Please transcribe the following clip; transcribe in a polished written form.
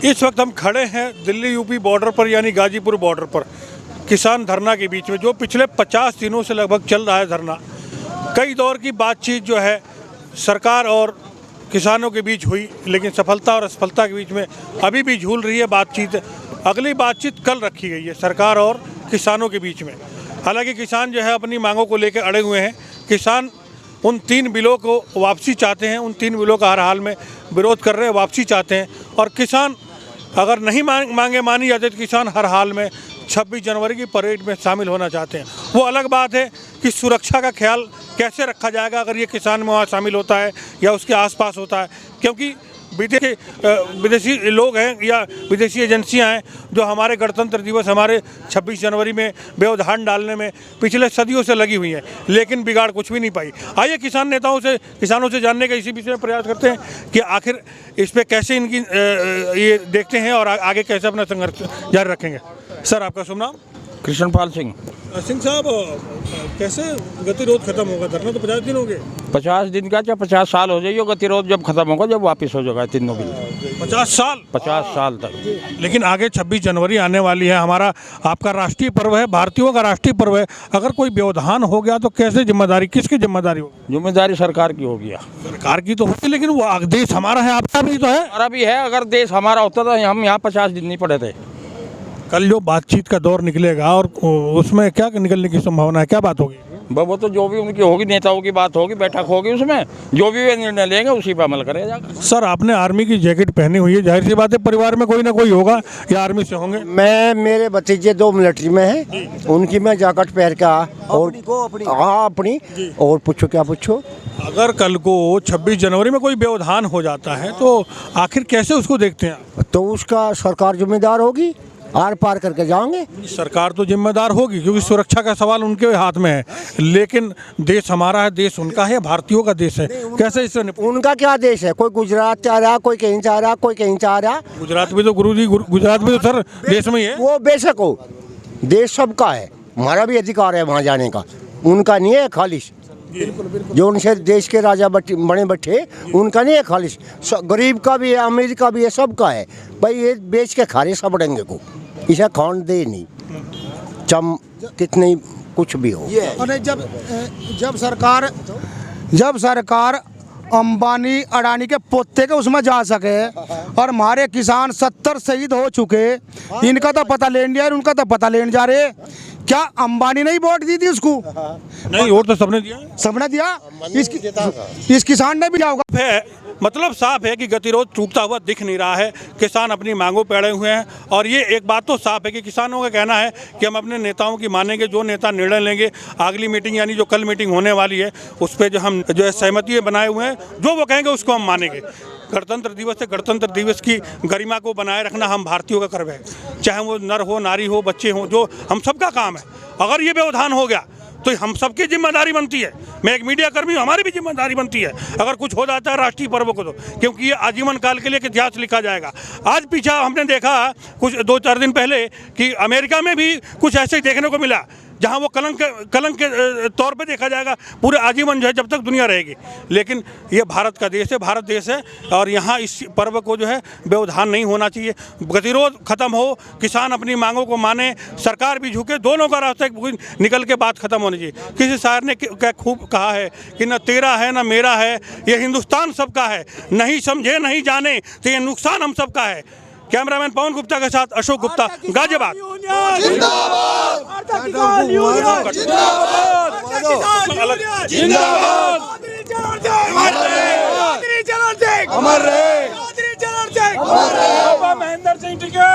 इस वक्त हम खड़े हैं दिल्ली यूपी बॉर्डर पर यानी गाजीपुर बॉर्डर पर किसान धरना के बीच में, जो पिछले 50 दिनों से लगभग चल रहा है धरना। कई दौर की बातचीत जो है सरकार और किसानों के बीच हुई, लेकिन सफलता और असफलता के बीच में अभी भी झूल रही है बातचीत। अगली बातचीत कल रखी गई है सरकार और किसानों के बीच में। हालांकि किसान जो है अपनी मांगों को लेकर अड़े हुए हैं। किसान उन 3 बिलों को वापसी चाहते हैं, उन 3 बिलों का हर हाल में विरोध कर रहे हैं, वापसी चाहते हैं। और किसान अगर नहीं मांगे मानी जाती तो किसान हर हाल में 26 जनवरी की परेड में शामिल होना चाहते हैं। वो अलग बात है कि सुरक्षा का ख्याल कैसे रखा जाएगा अगर ये किसान में वहाँ शामिल होता है या उसके आसपास होता है, क्योंकि विदेशी लोग हैं या विदेशी एजेंसियां हैं जो हमारे गणतंत्र दिवस, हमारे 26 जनवरी में व्यवधान डालने में पिछले सदियों से लगी हुई हैं, लेकिन बिगाड़ कुछ भी नहीं पाई। आइए किसानों से जानने का इसी विषय में प्रयास करते हैं कि आखिर इस पर कैसे इनकी ये देखते हैं और आगे कैसे अपना संघर्ष जारी रखेंगे। सर, आपका शुभ नाम? कृष्णपाल सिंह। सिंह साहब, कैसे गतिरोध खत्म होगा? धरना तो 50 दिन हो गए। 50 दिन का क्या 50 साल हो जाइए, गतिरोध जब खत्म होगा जब वापस हो जाएगा तीनों बिल। 50 साल तक। लेकिन आगे 26 जनवरी आने वाली है, हमारा आपका राष्ट्रीय पर्व है, भारतीयों का राष्ट्रीय पर्व है। अगर कोई व्यवधान हो गया तो कैसे जिम्मेदारी, किसकी जिम्मेदारी होगी? जिम्मेदारी सरकार की होगी। सरकार की तो होती, लेकिन वो देश हमारा है, आपका भी तो है। हमारा भी है। अगर देश हमारा होता तो हम यहाँ 50 दिन नहीं पड़े थे। कल जो बातचीत का दौर निकलेगा और उसमें क्या निकलने की संभावना है, क्या बात होगी? वो तो जो भी उनकी होगी, नेताओं की बात होगी, बैठक होगी, उसमें जो भी वे निर्णय लेंगे उसी पर अमल करेगा जाकर। सर, आपने आर्मी की जैकेट पहनी हुई है, जाहिर सी बात है परिवार में कोई ना कोई होगा या आर्मी से होंगे। मेरे भतीजे 2 मिलिट्री में हैं, उनकी मैं जैकेट पहन के अपनी और पूछो क्या पूछो। अगर कल को 26 जनवरी में कोई व्यवधान हो जाता है तो आखिर कैसे उसको देखते हैं? तो उसका सरकार जिम्मेदार होगी, आर पार करके जाएंगे। सरकार तो जिम्मेदार होगी क्योंकि सुरक्षा का सवाल उनके हाथ में है, लेकिन देश हमारा है, देश उनका है, भारतीयों का देश है। कैसे इससे उनका क्या देश है? कोई गुजरात जा रहा, कोई कहीं जा रहा, कोई कहीं जा रहा। गुजरात भी तो गुजरात भी तो सर देश में ही है। वो बेशक हो, देश सबका है, हमारा भी अधिकार है वहाँ जाने का, उनका नहीं है खालिश। जो उनसे देश के राजा बने बैठे उनका नहीं है खालिश, गरीब का भी है, अमीर का भी है, सबका है भाई। ये बेच के खा रहे सब रंगे को, इसे खान दे नहीं चम कितने कुछ भी हो। और जब सरकार अंबानी अडानी के पोते के उसमें जा सके और हमारे किसान 70 शहीद हो चुके, इनका तो पता लेने जा रहे, उनका तो पता लेने जा रहे। क्या अंबानी ने ही वोट दी थी उसको? नहीं, वोट तो सबने दिया, सबने दिया। इस किसान ने भी दिया होगा। है मतलब साफ है कि गतिरोध टूटता हुआ दिख नहीं रहा है। किसान अपनी मांगों पे अड़े हुए हैं और ये एक बात तो साफ है कि किसानों का कहना है कि हम अपने नेताओं की मानेंगे, जो नेता निर्णय लेंगे। अगली मीटिंग यानी जो कल मीटिंग होने वाली है उस पर जो हम जो है सहमति बनाए हुए हैं, जो वो कहेंगे उसको हम मानेंगे। गणतंत्र दिवस है, गणतंत्र दिवस की गरिमा को बनाए रखना हम भारतीयों का कर्तव्य है, चाहे वो नर हो, नारी हो, बच्चे हों, जो हम सबका काम है। अगर ये व्यवधान हो गया तो हम सबकी जिम्मेदारी बनती है। मैं एक मीडिया कर्मी हूँ, हमारी भी जिम्मेदारी बनती है अगर कुछ हो जाता है राष्ट्रीय पर्व को, तो क्योंकि ये आजीवन काल के लिए एक इतिहास लिखा जाएगा। आज पीछे हमने देखा कुछ 2-4 दिन पहले कि अमेरिका में भी कुछ ऐसे देखने को मिला जहां वो कलंक के तौर पे देखा जाएगा पूरे आजीवन जो है, जब तक दुनिया रहेगी। लेकिन ये भारत का देश है, भारत देश है और यहाँ इस पर्व को जो है व्यवधान नहीं होना चाहिए। गतिरोध खत्म हो, किसान अपनी मांगों को माने, सरकार भी झुके, दोनों का रास्ता निकल के बात खत्म होनी चाहिए। किसी शायर ने खूब कहा है कि न तेरा है न मेरा है, ये हिंदुस्तान सबका है, नहीं समझे नहीं जाने तो ये नुकसान हम सबका है। कैमरामैन पवन गुप्ता के साथ अशोक गुप्ता, गाजियाबाद। महेंद्र सिंह